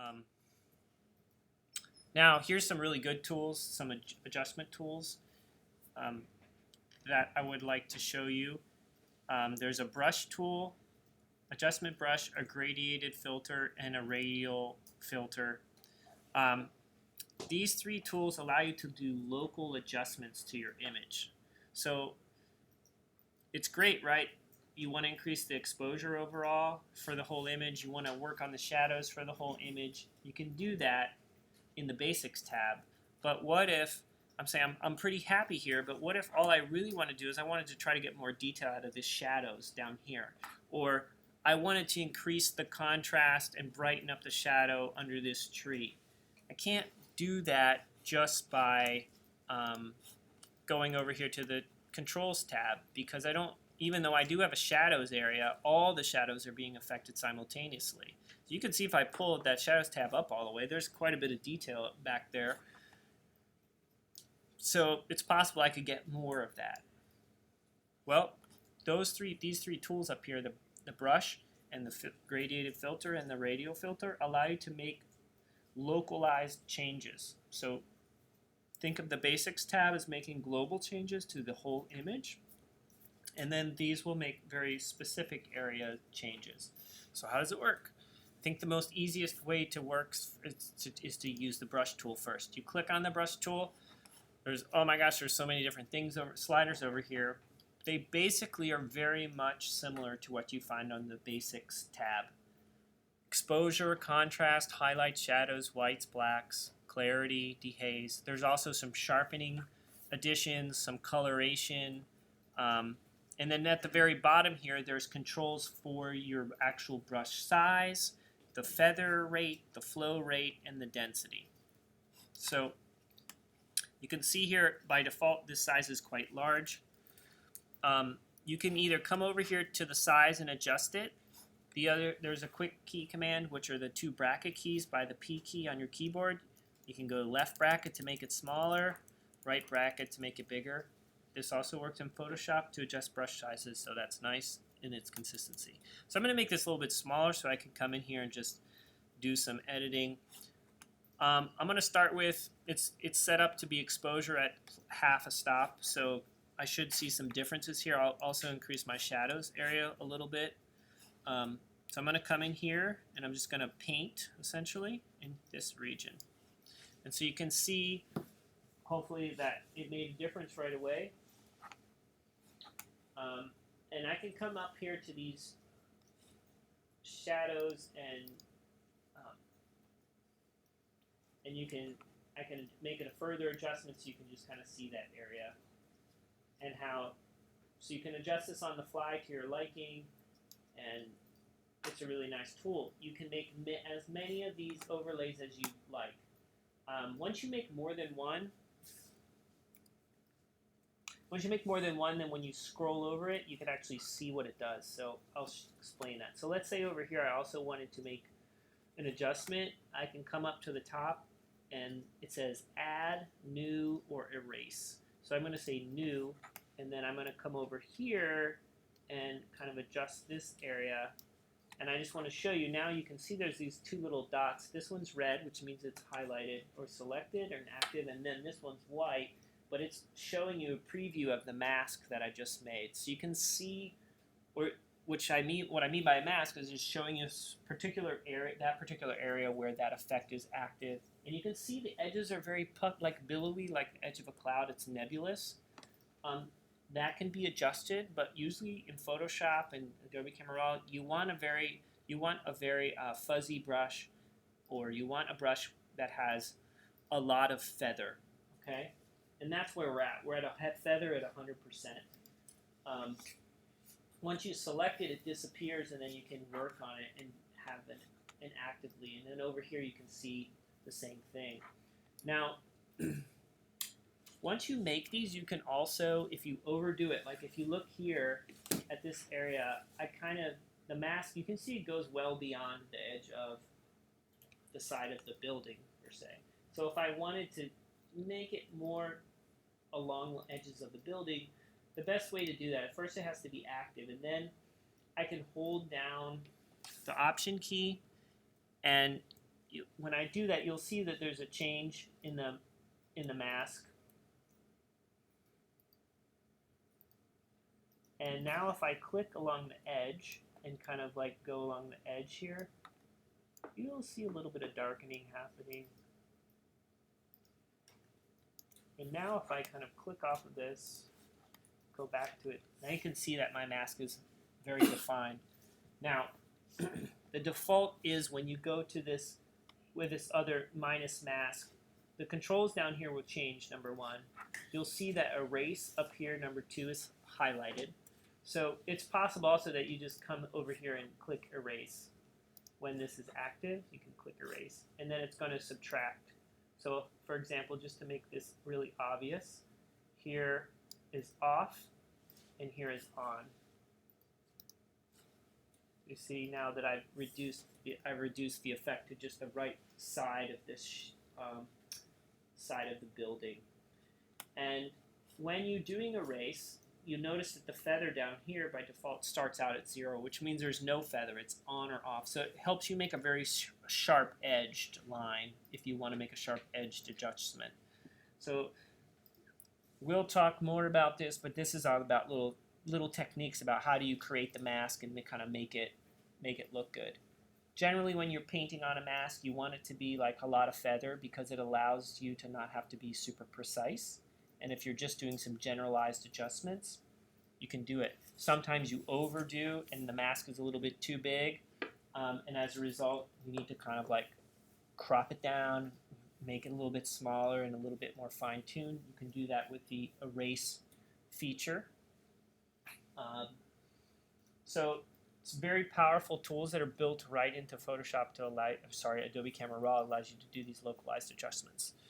Um, Now, here's some really good tools, some adjustment tools um, that I would like to show you. There's a brush tool, adjustment brush, a gradiated filter, and a radial filter. These three tools allow you to do local adjustments to your image. So it's great, right? You want to increase the exposure overall for the whole image. You want to work on the shadows for the whole image. You can do that in the Basics tab. But what if, I'm saying I'm pretty happy here, but what if all I really want to do is I wanted to try to get more detail out of the shadows down here? Or I wanted to increase the contrast and brighten up the shadow under this tree. I can't do that just by going over here to the Controls tab, because I don't, even though I do have a shadows area, all the shadows are being affected simultaneously. So you can see if I pull that shadows tab up all the way, there's quite a bit of detail back there. So it's possible I could get more of that. Well, these three tools up here, the brush and the gradiated filter and the radial filter, allow you to make localized changes. So think of the Basics tab as making global changes to the whole image, and then these will make very specific area changes. So how does it work? I think the most easiest way to work is to use the brush tool first. You click on the brush tool. There's, oh my gosh, there's so many different things sliders over here. They basically are very much similar to what you find on the Basics tab. Exposure, contrast, highlights, shadows, whites, blacks, clarity, dehaze. There's also some sharpening additions, some coloration, and then at the very bottom here, there's controls for your actual brush size, the feather rate, the flow rate, and the density. So you can see here, by default, this size is quite large. You can either come over here to the size and adjust it. There's a quick key command, which are the two bracket keys by the P key on your keyboard. You can go left bracket to make it smaller, right bracket to make it bigger. This also works in Photoshop to adjust brush sizes, so that's nice in its consistency. So I'm going to make this a little bit smaller so I can come in here and just do some editing. I'm going to start with, it's set up to be exposure at half a stop, so I should see some differences here. I'll also increase my shadows area a little bit. So I'm going to come in here and I'm just going to paint essentially in this region. And so you can see hopefully that it made a difference right away. And I can come up here to these shadows and I can make it a further adjustment so you can just kind of see that area and how, so you can adjust this on the fly to your liking, and it's a really nice tool. You can make as many of these overlays as you like. Once you make more than one, then when you scroll over it, you can actually see what it does. So I'll explain that. So let's say over here I also wanted to make an adjustment. I can come up to the top and it says add, new, or erase. So I'm going to say new, and then I'm going to come over here and kind of adjust this area. And I just want to show you, now you can see there's these two little dots. This one's red, which means it's highlighted or selected or active, and then this one's white, but it's showing you a preview of the mask that I just made. So you can see, what I mean by a mask is just showing you particular area, that particular area where that effect is active. And you can see the edges are very like billowy, like the edge of a cloud. It's nebulous. That can be adjusted, but usually in Photoshop and Adobe Camera Raw, you want a very fuzzy brush, or you want a brush that has a lot of feather. Okay, and that's where we're at. We're at a feather at 100%. Once you select it, it disappears, and then you can work on it and have it actively. And then over here, you can see the same thing. Now, once you make these, you can also, if you overdo it, like if you look here at this area, the mask, you can see it goes well beyond the edge of the side of the building, per se. So if I wanted to make it more along the edges of the building, the best way to do that, first it has to be active, and then I can hold down the Option key, and when I do that, you'll see that there's a change in the mask. And now if I click along the edge and kind of like go along the edge here, you'll see a little bit of darkening happening. And now if I kind of click off of this, go back to it, now you can see that my mask is very defined. Now, the default is when you go to this with this other minus mask, the controls down here will change, number one. You'll see that erase up here, number two, is highlighted. So it's possible also that you just come over here and click erase. When this is active, you can click erase, and then it's going to subtract. So for example, just to make this really obvious, here is off and here is on. You see now that I've reduced the effect to just the right side of this side of the building. And when you're doing erase, you notice that the feather down here by default starts out at 0, which means there's no feather. It's on or off. So it helps you make a very sharp-edged line if you want to make a sharp-edged adjustment. So we'll talk more about this, but this is all about little techniques about how do you create the mask and kind of make it look good. Generally, when you're painting on a mask, you want it to be like a lot of feather because it allows you to not have to be super precise. And if you're just doing some generalized adjustments, you can do it. Sometimes you overdo and the mask is a little bit too big, and as a result, you need to kind of like crop it down, make it a little bit smaller and a little bit more fine-tuned. You can do that with the erase feature. So it's very powerful tools that are built right into Photoshop to allow, Adobe Camera Raw allows you to do these localized adjustments.